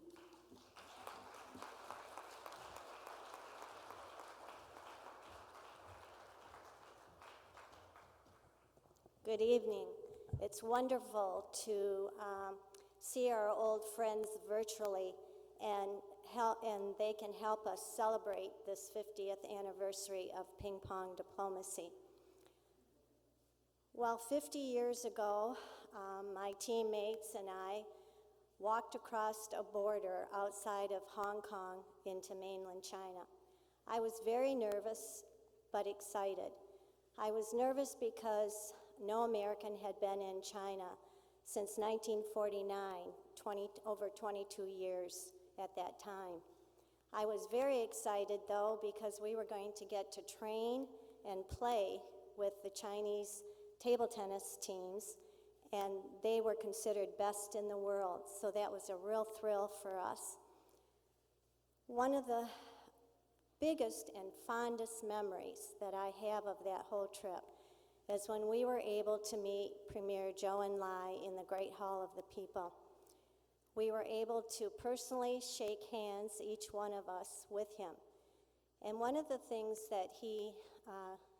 Good evening. It's wonderful to see our old friends virtually, and they can help us celebrate this 50th anniversary of ping pong diplomacy. Well, 50 years ago, my teammates and I walked across a border outside of Hong Kong into mainland China. I was very nervous, but excited. I was nervous because no American had been in China since 1949, over 22 years at that time. I was very excited, though, because we were going to get to train and play with the Chinese table tennis teams, and they were considered best in the world, so that was a real thrill for us. One of the biggest and fondest memories that I have of that whole trip is when we were able to meet Premier Zhou Enlai in the Great Hall of the People. We were able to personally shake hands, each one of us, with him. And one of the things that he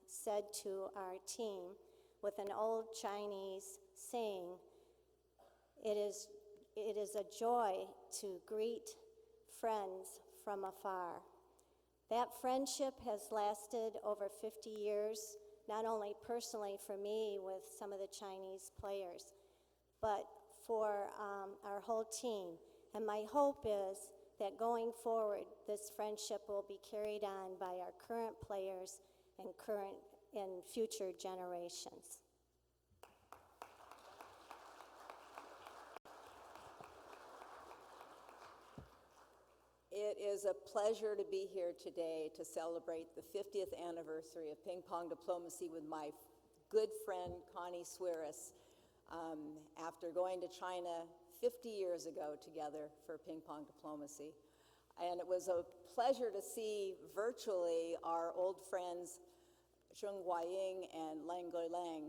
said to our team with an old Chinese saying, it is a joy to greet friends from afar. That friendship has lasted over 50 years, not only personally for me with some of the Chinese players, but for our whole team. And my hope is that going forward, this friendship will be carried on by our current players and future generations. It is a pleasure to be here today to celebrate the 50th anniversary of ping pong diplomacy with my good friend Connie Swears. After going to China 50 years ago together for ping pong diplomacy. And it was a pleasure to see virtually our old friends Zheng Huaying and Lang Guilang.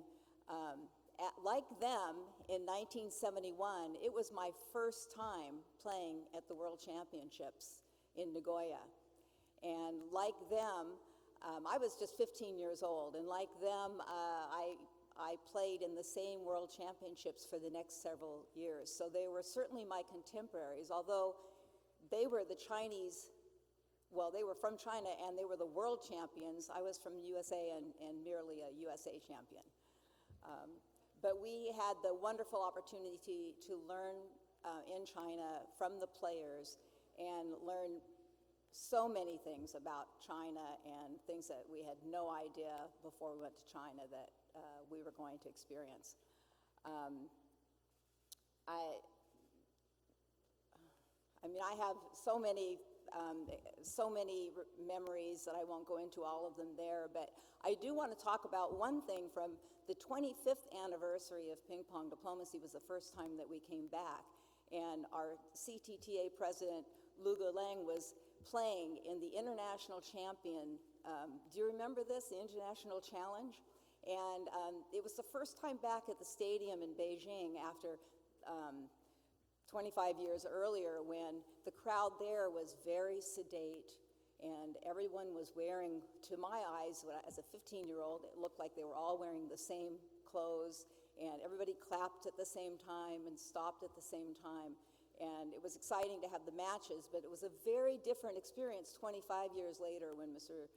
Like them, in 1971, it was my first time playing at the World Championships in Nagoya. And like them, I was just 15 years old, and like them, I played in the same World Championships for the next several years. So they were certainly my contemporaries, although they were the Chinese, well, they were from China and they were the world champions. I was from the USA and merely a USA champion. But we had the wonderful opportunity to learn in China from the players and learn so many things about China and things that we had no idea before we went to China that we were going to experience. I mean, I have so many memories that I won't go into all of them there, but I do want to talk about one thing from the 25th anniversary of ping pong diplomacy was the first time that we came back, and our CTTA president, Lu Guilang, was playing in the international champion. Do you remember this, the International Challenge? And it was the first time back at the stadium in Beijing after 25 years earlier, when the crowd there was very sedate and everyone was wearing, to my eyes, as a 15-year-old, it looked like they were all wearing the same clothes, and everybody clapped at the same time and stopped at the same time. And it was exciting to have the matches, but it was a very different experience 25 years later when Mr.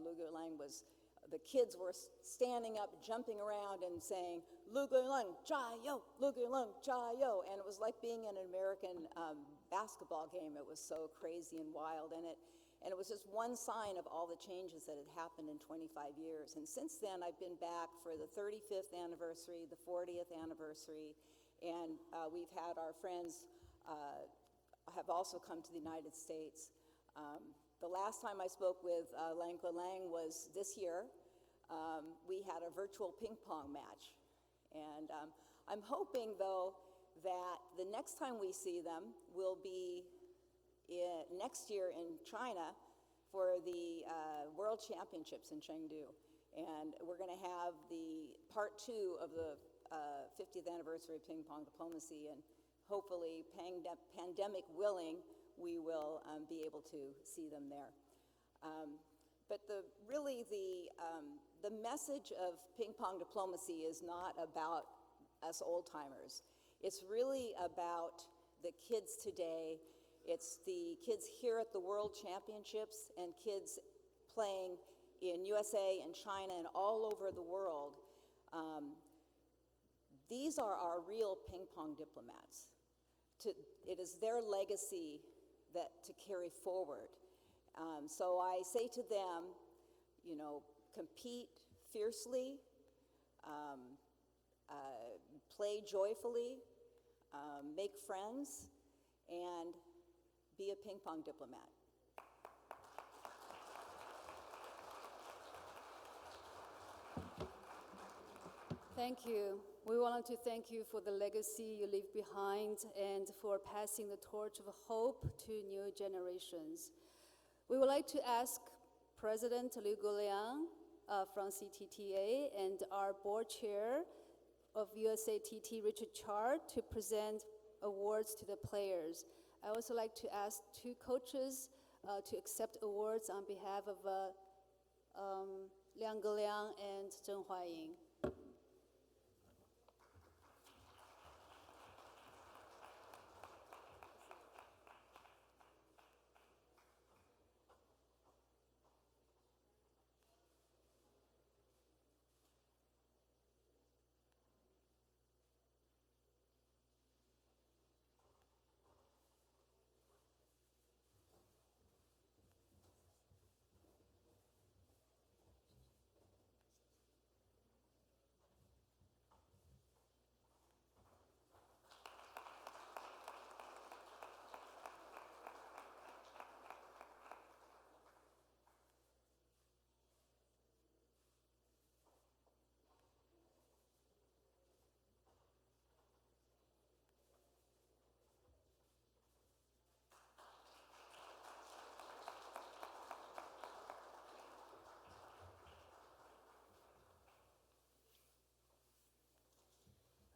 Lu Guilang was, the kids were standing up, jumping around and saying, Lu Guilang, jia yo, Lu Guilang, jia yo. And it was like being in an American basketball game. It was so crazy and wild. And it was just one sign of all the changes that had happened in 25 years. And since then, I've been back for the 35th anniversary, the 40th anniversary, and we've had our friends have also come to the United States. The last time I spoke with Lang Guilang was this year. We had a virtual ping pong match. And I'm hoping, though, that the next time we see them will be next year in China for the World Championships in Chengdu. And we're going to have the part 2 of the 50th anniversary of ping pong diplomacy, and hopefully, pandemic willing, we will be able to see them there. But really the message of ping pong diplomacy is not about us old-timers. It's really about the kids today. It's the kids here at the World Championships and kids playing in USA and China and all over the world. These are our real ping pong diplomats. It is their legacy to carry forward. So I say to them, you know, compete fiercely, play joyfully, make friends, and be a ping pong diplomat. Thank you. We wanted to thank you for the legacy you leave behind and for passing the torch of hope to new generations. We would like to ask President Lu Guilang from CTTA and our board chair of USATT, Richard Char, to present awards to the players. I also like to ask 2 coaches to accept awards on behalf of Liang Guliang and Zheng Huaying.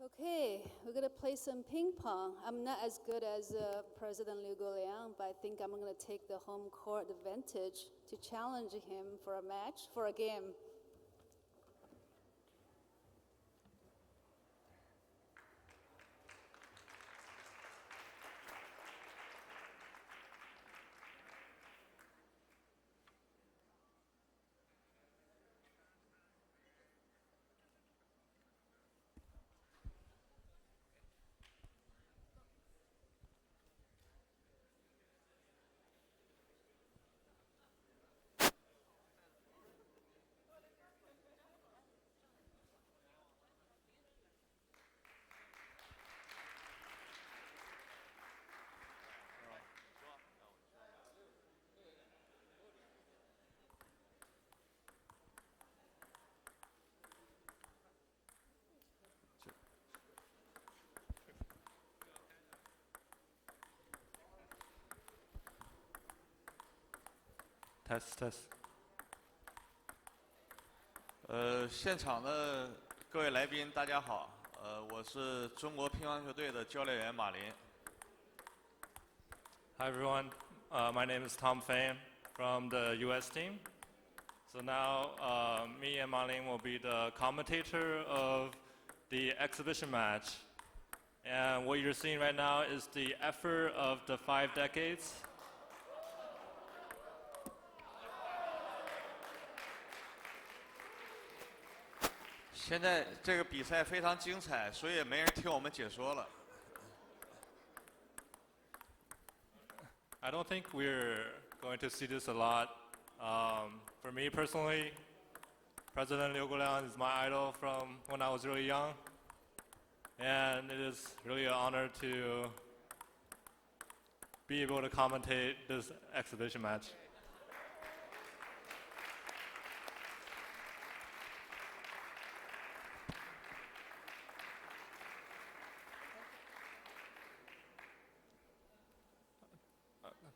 Okay, we're gonna play some ping pong. I'm not as good as President Liu Guoliang, but I think I'm gonna take the home court advantage to challenge him for a match, for a game. Test test。现场的各位来宾，大家好。我是中国乒乓球队的教练员马林。Hi everyone, my name is Tom Pham from the U.S. team. So now me and Marlene will be the commentator of the exhibition match. And what you're seeing right now is the effort of the 5 decades. 现在这个比赛非常精彩，所以没人听我们解说了。I don't think we're going to see this a lot. For me personally, President Liu Guoliang is my idol from when I was really young. And it is really an honor to be able to commentate this exhibition match.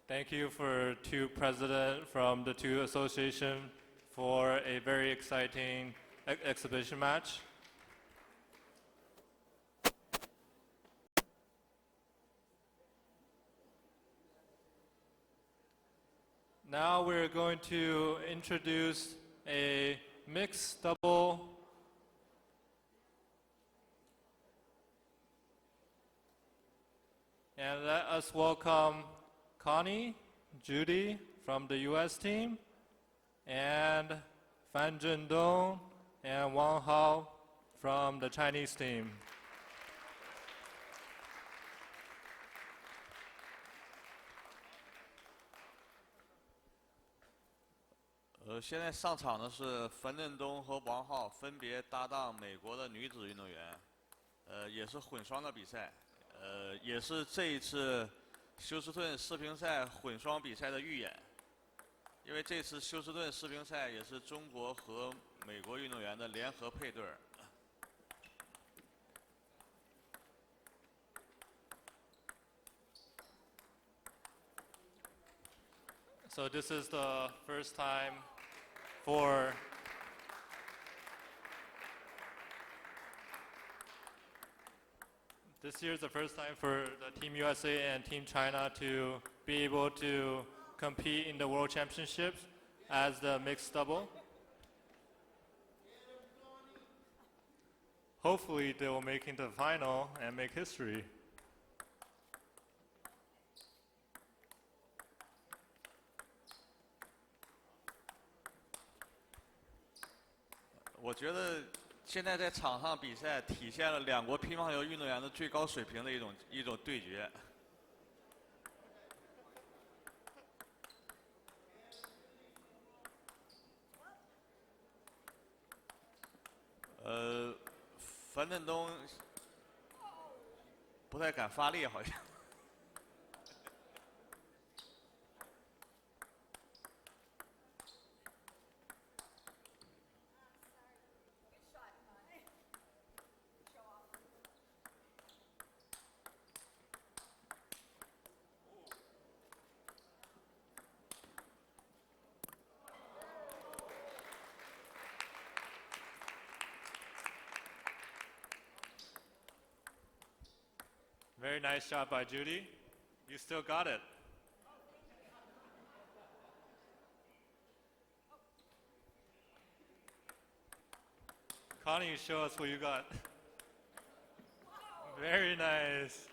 Thank you for two presidents from the two associations for a very exciting exhibition match. Now we're going to introduce a mixed double. And let us welcome Connie, Judy from the U.S. team, and Fan Zhendong and Wang Hao from the Chinese team. 现在上场的是樊振东和王浩，分别搭档美国的女子运动员，也是混双的比赛，也是这一次休斯顿世乒赛混双比赛的预演。因为这次休斯顿世乒赛也是中国和美国运动员的联合配对。So this is the first time for this year is the first time for the Team USA and Team China to be able to compete in the World Championships as the mixed double. Hopefully they will make it to the final and make history. 我觉得现在在场上比赛体现了两国乒乓球运动员的最高水平的一种对决。樊振东不太敢发力，好像。Very nice shot by Judy. You still got it. Connie, show us what you got. Very nice.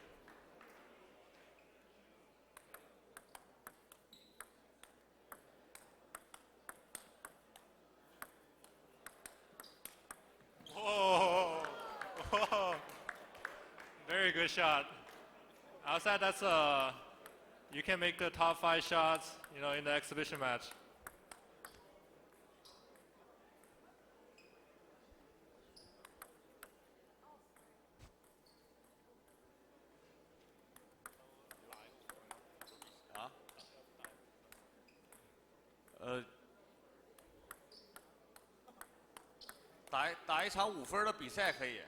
Whoa. Whoa. Very good shot. Outside, that's you can make the top 5 shots, in the exhibition match. Uh, 打一场5分的比赛可以。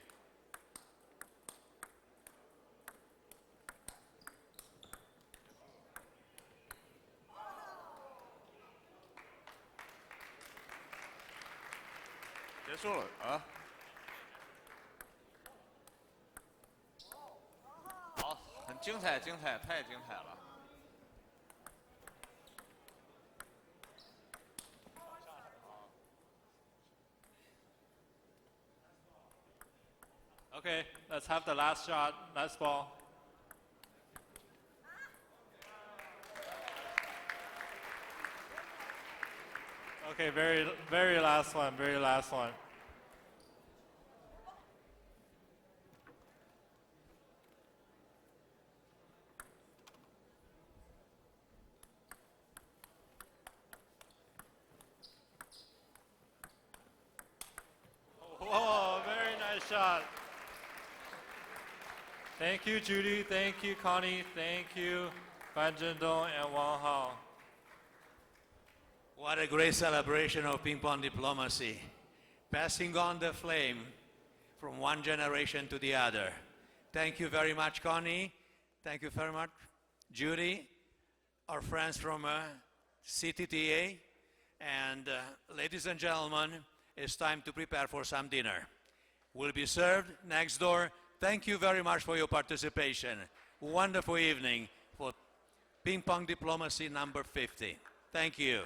结束了啊！好，很精彩，精彩，太精彩了。Okay, let's have the last shot. Last ball. Okay, very last one, very last one. Whoa, very nice shot. Thank you, Judy. Thank you, Connie. Thank you, Fan Zhendong and Wang Hao. What a great celebration of ping pong diplomacy. Passing on the flame from one generation to the other. Thank you very much, Connie. Thank you very much, Judy, our friends from CTTA. And ladies and gentlemen, it's time to prepare for some dinner. Will be served next door. Thank you very much for your participation. Wonderful evening for Ping Pong Diplomacy number 50. Thank you.